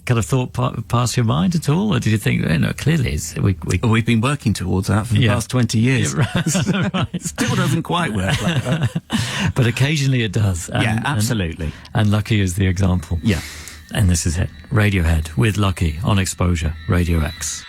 kind of thought pass your mind at all, or did you think, clearly we've been working towards that for the past 20 years. Yeah, right. Still doesn't quite work like that. But occasionally it does. Absolutely. And Lucky is the example. Yeah. And this is it. Radiohead with Lucky on X-Posure Radio X.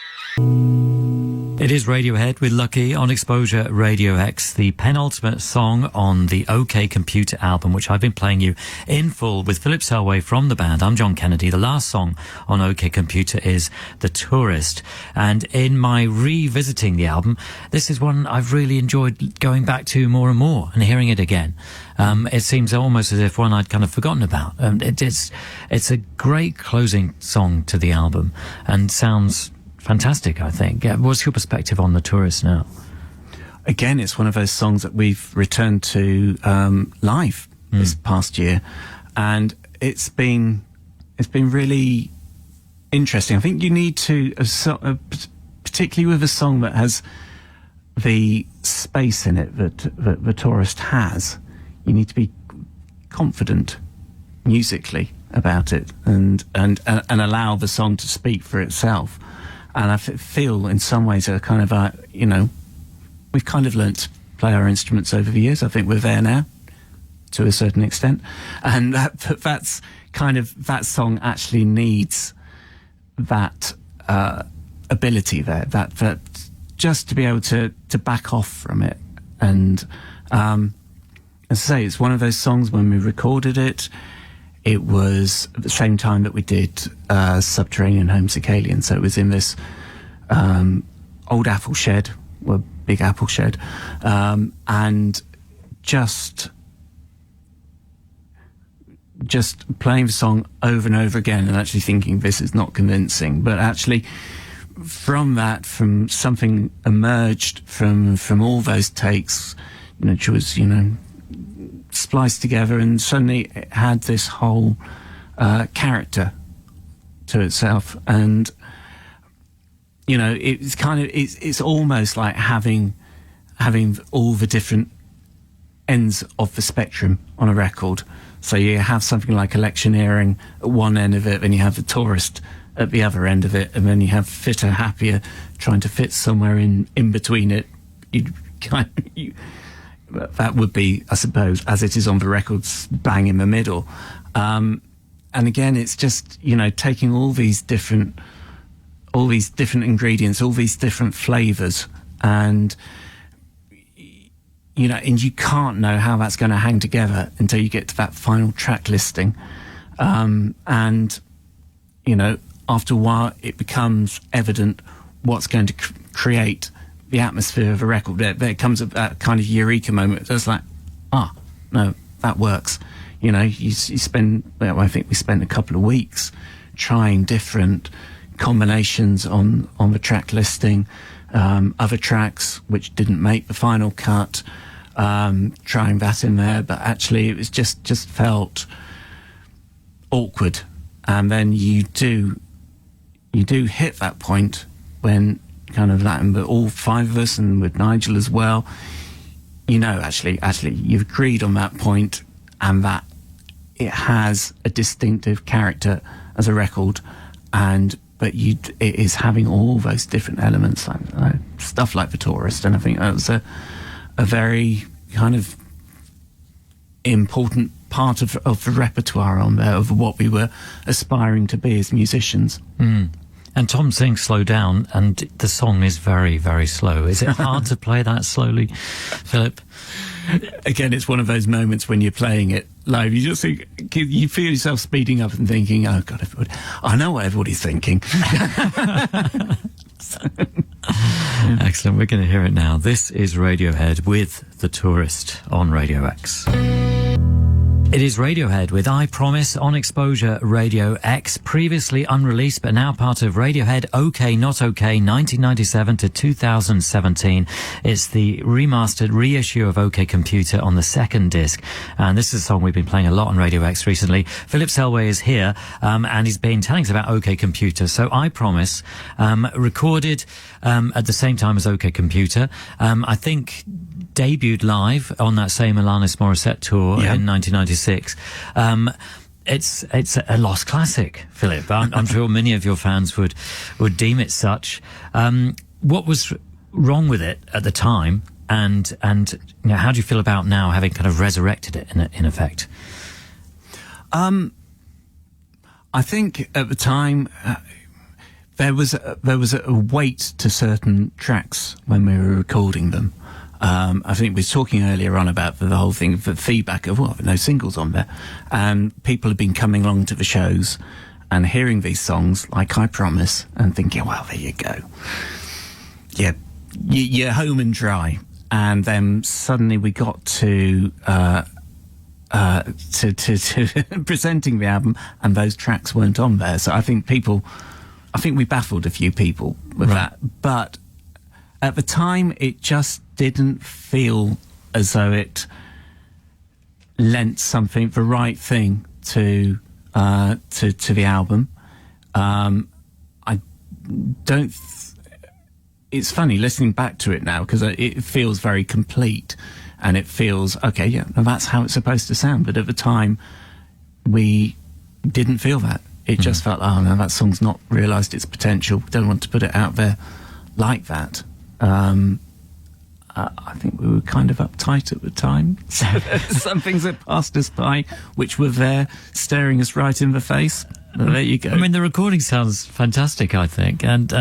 It is Radiohead with Lucky on X-Posure Radio X, the penultimate song on the OK Computer album, which I've been playing you in full with Philip Selway from the band. I'm John Kennedy. The last song on OK Computer is The Tourist. And in my revisiting the album, this is one I've really enjoyed going back to more and more and hearing it again. It seems almost as if one I'd kind of forgotten about. It's a great closing song to the album and sounds fantastic, I think. What's your perspective on The Tourist now? Again, it's one of those songs that we've returned to live this past year, and it's been really interesting. I think you need to, particularly with a song that has the space in it that The Tourist has, you need to be confident musically about it and allow the song to speak for itself. And I feel in some ways a kind of we've kind of learnt to play our instruments over the years. I think we're there now to a certain extent, and that's kind of, that song actually needs that ability there, that just to be able to back off from it. And as I say, it's one of those songs, when we recorded it, it was at the same time that we did Subterranean Homesick Alien. So it was in this old apple shed, well, big apple shed, and just playing the song over and over again and actually thinking, this is not convincing. But actually from that, from something emerged from all those takes, which was, spliced together, and suddenly it had this whole character to itself. And it's kind of, it's almost like having all the different ends of the spectrum on a record. So you have something like Electioneering at one end of it, then you have The Tourist at the other end of it, and then you have Fitter Happier trying to fit somewhere in between it. that would be, I suppose, as it is on the records, bang in the middle. And again, it's just, you know, taking all these different ingredients, all these different flavors, and, you know, and you can't know how that's going to hang together until you get to that final track listing. And, you know, after a while, it becomes evident what's going to create the atmosphere of a record. There comes that kind of eureka moment. It's like, no, that works. You know, you spend, well, I think we spent a couple of weeks trying different combinations on the track listing, other tracks which didn't make the final cut, trying that in there, but actually it was just felt awkward. And then you do hit that point when kind of that, but all five of us, and with Nigel as well, you know, actually you've agreed on that point, and that it has a distinctive character as a record, but it is having all those different elements, like stuff like The Tourist, and I think that was a very kind of important part of the repertoire on there, of what we were aspiring to be as musicians. And Tom sings Slow Down, and the song is very, very slow. Is it hard to play that slowly, Philip? Again, it's one of those moments when you're playing it live, you just think, you feel yourself speeding up and thinking, oh God, I know what everybody's thinking. Excellent, we're going to hear it now. This is Radiohead with The Tourist on Radio X. It is Radiohead with I Promise on X-Posure Radio X, previously unreleased but now part of Radiohead OK Not OK 1997 to 2017. It's the remastered reissue of OK Computer on the second disc, and this is a song we've been playing a lot on Radio X recently. Philip Selway is here, and he's been telling us about OK Computer. So I Promise, recorded at the same time as OK Computer, I think debuted live on that same Alanis Morissette tour in 1996. It's a lost classic, Philip. I'm sure many of your fans would deem it such. What was wrong with it at the time, and you know, how do you feel about now, having kind of resurrected it in effect? I think at the time there was a weight to certain tracks when we were recording them. I think we were talking earlier on about the whole thing, the feedback of, well, no singles on there. And people have been coming along to the shows and hearing these songs, like I Promise, and thinking, well, there you go. Yeah, you're home and dry. And then suddenly we got to presenting the album, and those tracks weren't on there. So I think we baffled a few people with that. But at the time, it just didn't feel as though it lent something, the right thing to the album. I don't. It's funny listening back to it now, because it feels very complete, and it feels okay. Yeah, well, that's how it's supposed to sound. But at the time, we didn't feel that. It just felt, oh no, that song's not realised its potential. Don't want to put it out there like that. I think we were kind of uptight at the time. So some things that passed us by, which were there, staring us right in the face. There you go. I mean, the recording sounds fantastic, I think, and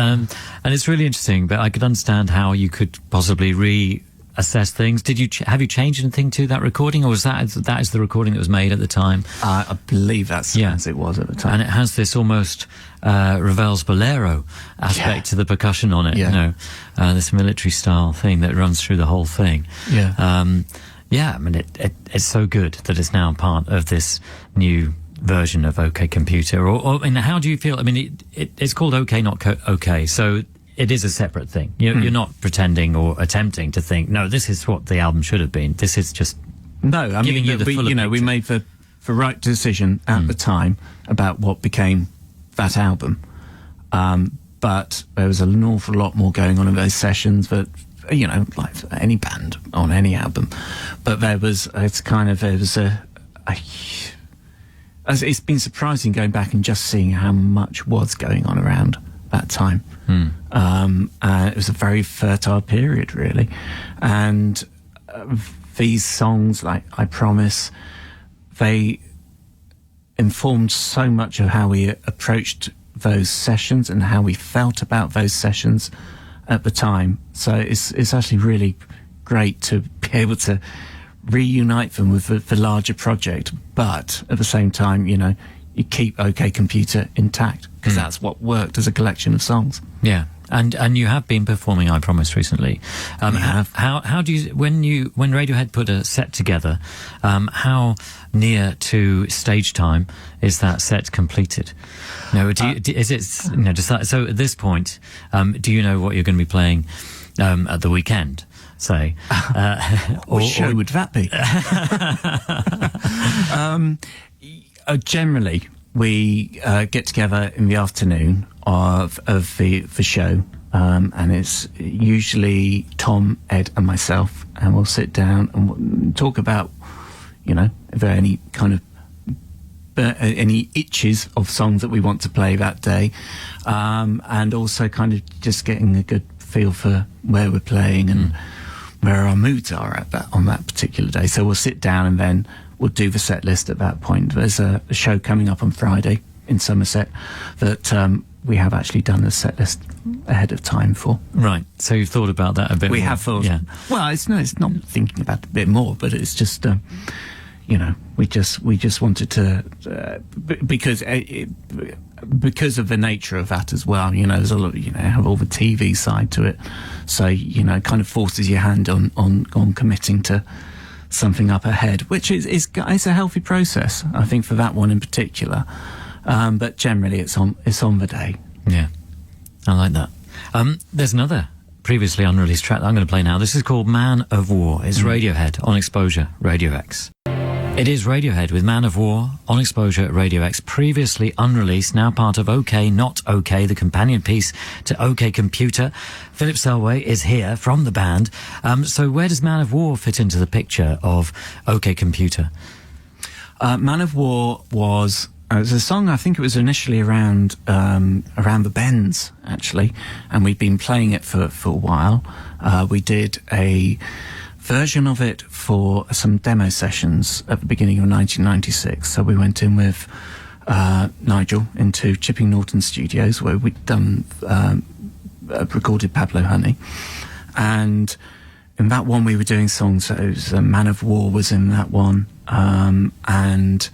it's really interesting. But I could understand how you could possibly reassess things. Did you have you changed anything to that recording, or was that is the recording that was made at the time? I believe that's as it was at the time, and it has this almost Ravel's Bolero aspect to the percussion on it. You know, this military style thing that runs through the whole thing. I mean, it's so good that it's now part of this new version of OK Computer. Or I mean, how do you feel? I mean, it's called OK Not OK, so it is a separate thing. You're not pretending or attempting to think, no, this is what the album should have been. This is just giving you the fuller picture. We made the right decision at the time about what became that album. But there was an awful lot more going on in those sessions that, you know, like any band on any album. But it's been surprising going back and just seeing how much was going on around that time. It was a very fertile period, really. And these songs, like I Promise, they informed so much of how we approached those sessions and how we felt about those sessions at the time. So it's actually really great to be able to reunite them with the larger project, but at the same time, you know, you keep OK Computer intact, because that's what worked as a collection of songs. Yeah. And you have been performing I Promise recently. How do you, when Radiohead put a set together, how near to stage time is that set completed? No, is it, you know, so at this point, do you know what you're going to be playing at the weekend, say? What show would that be? Generally, we get together in the afternoon of the show, and it's usually Tom, Ed, and myself, and we'll sit down and we'll talk about, you know, if there are any kind of any itches of songs that we want to play that day, and also kind of just getting a good feel for where we're playing and where our moods are on that particular day. So we'll sit down and then we'll do the set list at that point. There's a show coming up on Friday in Somerset that we have actually done the set list ahead of time for. Right. So you've thought about that a bit more. We have thought. Yeah. Well, it's not thinking about it a bit more, but it's just, you know, we just wanted to, because of the nature of that as well, you know, there's a lot, you know, have all the TV side to it. So, you know, it kind of forces your hand on committing to something up ahead, which is a healthy process, I think, for that one in particular. But generally, it's on the day. Yeah, I like that. There's another previously unreleased track that I'm going to play now. This is called Man of War. It's Radiohead on X-Posure, Radio X. It is Radiohead with Man of War on X-Posure, Radio X, previously unreleased, now part of OK Not OK, the companion piece to OK Computer. Philip Selway is here from the band. So where does Man of War fit into the picture of OK Computer? Man of War was a song, I think it was initially around the bends, actually, and we'd been playing it for a while. We did a version of it for some demo sessions at the beginning of 1996. So we went in with Nigel into Chipping Norton Studios, where we'd done recorded Pablo Honey, and in that one we were doing songs. So it was Man of War was in that one, and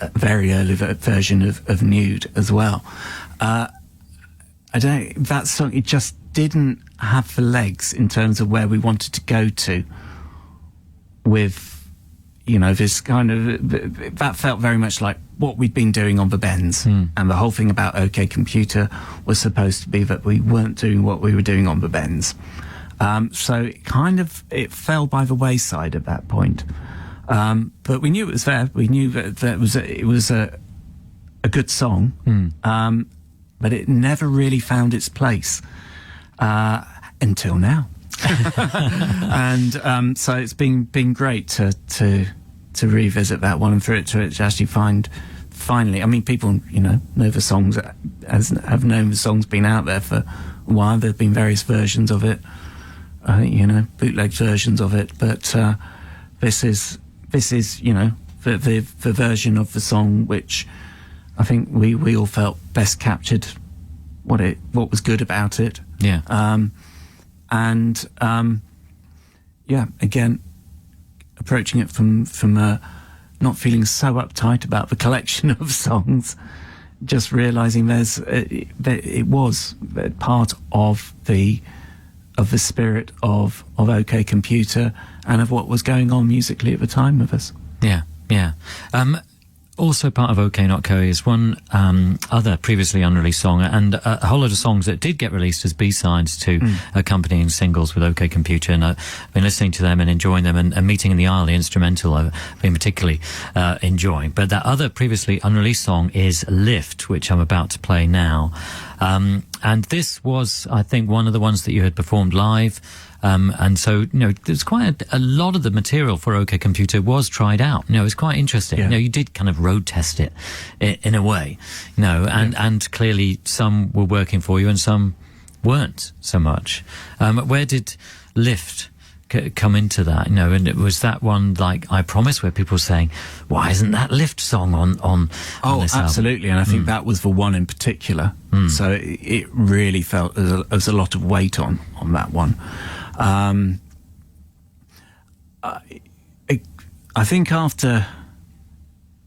a very early version of Nude as well. That song, it just didn't have the legs in terms of where we wanted to go to with, you know, this kind of, that felt very much like what we'd been doing on the bends. And the whole thing about OK Computer was supposed to be that we weren't doing what we were doing on the bends. So it fell by the wayside at that point. But we knew it was there. We knew that it was a good song. But it never really found its place until now. And so it's been great to revisit that one and for it to actually finally, I mean, people, you know the songs, have known the song's been out there for a while. There have been various versions of it, you know, bootleg versions of it, but this is you know, the version of the song which I think we all felt best captured what was good about it. Yeah. Yeah, again, approaching it from not feeling so uptight about the collection of songs, just realising it was part of the spirit of OK Computer and of what was going on musically at the time with us. Yeah, yeah. Also part of OK Not Co is one other previously unreleased song and a whole load of songs that did get released as B-sides to accompanying singles with OK Computer, and I've been listening to them and enjoying them, and Meeting in the Isle, the instrumental, I've been particularly enjoying. But that other previously unreleased song is Lift, which I'm about to play now. And this was, I think, one of the ones that you had performed live. And so, you know, there's quite a lot of the material for OK Computer was tried out. You know, it was quite interesting. Yeah. You know, you did kind of road test it in a way, you know, and clearly some were working for you and some weren't so much. Where did Lift come into that, you know, and it was that one, like I Promise, where people were saying, why isn't that Lift song on this absolutely. And I think that was the one in particular. So it really felt there was a lot of weight on that one. I think after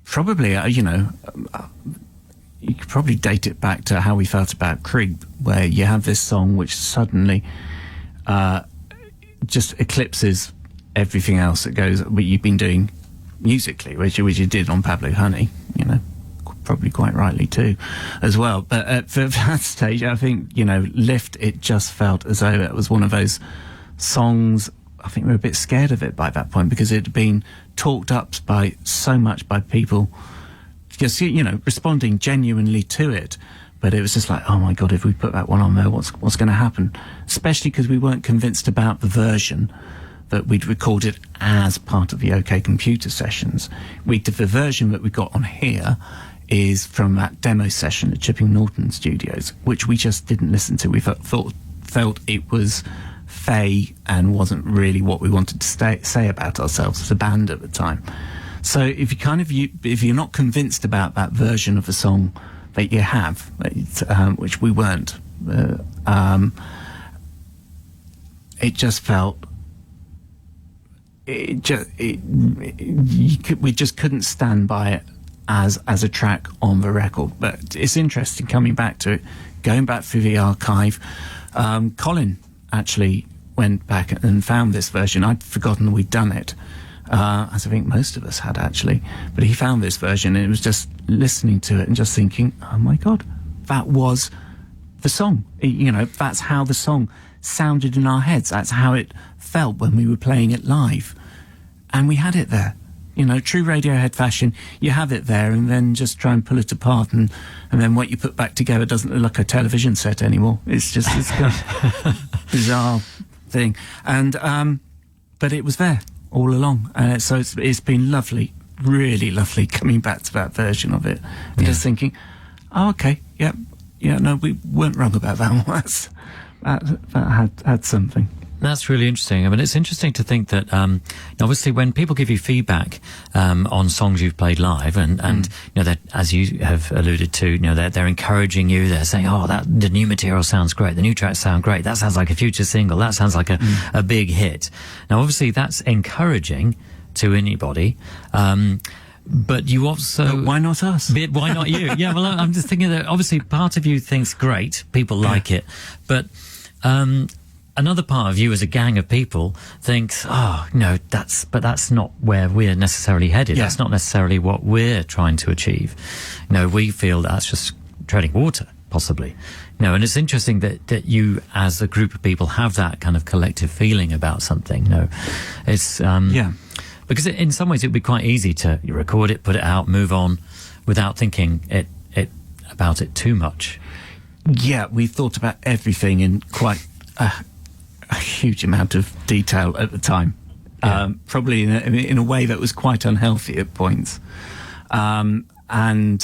probably, you could probably date it back to how we felt about Creep, where you have this song which suddenly just eclipses everything else that goes, what you've been doing musically, which you did on Pablo Honey, you know, probably quite rightly too, as well. But for that stage, I think, you know, Lift, it just felt as though it was one of those songs. I think we were a bit scared of it by that point, because it had been talked up by so much by people, just, you know, responding genuinely to it. But it was just like, oh my God, if we put that one on there, what's going to happen? Especially because we weren't convinced about the version that we'd recorded as part of the OK Computer sessions. The version that we got on here is from that demo session at Chipping Norton Studios, which we just didn't listen to. We felt it was fey and wasn't really what we wanted to say about ourselves as a band at the time. So if you're not convinced about that version of the song that you have, which we weren't, it just felt we just couldn't stand by it as a track on the record. But it's interesting going back through the archive. Colin actually went back and found this version. I'd forgotten we'd done it, as I think most of us had actually. But he found this version, and it was just listening to it and just thinking, oh my God, that was the song. You know, that's how the song sounded in our heads. That's how it felt when we were playing it live. And we had it there. You know, true Radiohead fashion, you have it there and then just try and pull it apart, and then what you put back together doesn't look like a television set anymore. It's just this kind of bizarre thing. And but it was there all along. So it's been lovely, really lovely coming back to that version of it and just thinking, oh, okay, yeah, no, we weren't wrong about that one. That had something. That's really interesting. I mean, it's interesting to think that obviously when people give you feedback on songs you've played live, and you know, that, as you have alluded to, you know, they're encouraging you. They're saying, "Oh, the new material sounds great. The new tracks sound great. That sounds like a future single. That sounds like a big hit." Now, obviously, that's encouraging to anybody. But you also... But why not us? Why not you? Yeah, well, I'm just thinking that obviously part of you thinks great, people like it, but another part of you as a gang of people thinks, oh, no, that's not where we're necessarily headed. Yeah. That's not necessarily what we're trying to achieve. No, we feel that's just treading water, possibly. No, and it's interesting that you, as a group of people, have that kind of collective feeling about something. No, it's... Because in some ways it would be quite easy to record it, put it out, move on, without thinking about it too much. Yeah, we thought about everything in quite a huge amount of detail at the time. Yeah. Probably in a way that was quite unhealthy at points. As I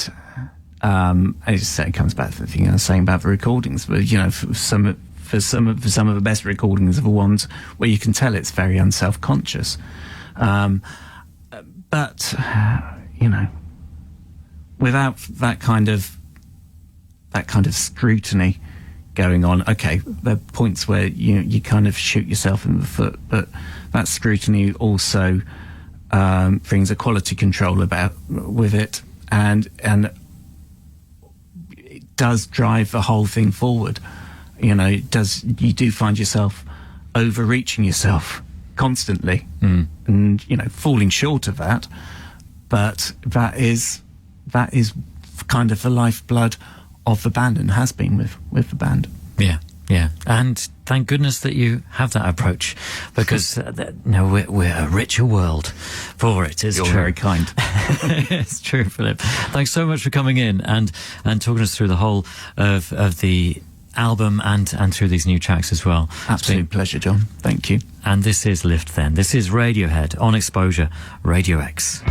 say, it comes back to the thing I was saying about the recordings. But, you know, for some of the best recordings are the ones where you can tell it's very unself-conscious. But you know, without that kind of scrutiny going on, okay, there are points where you kind of shoot yourself in the foot, but that scrutiny also brings a quality control about with it, and it does drive the whole thing forward. You know, you do find yourself overreaching yourself constantly, and you know, falling short of that, but that is kind of the lifeblood of the band, and has been with the band. Yeah, and thank goodness that you have that approach, because we're a richer world for it. You're true. Very kind. It's true, Philip. Thanks so much for coming in and talking us through the whole of the album and through these new tracks as well. Absolute pleasure, John. Thank you. And this is Lift then. This is Radiohead on X-Posure, Radio X.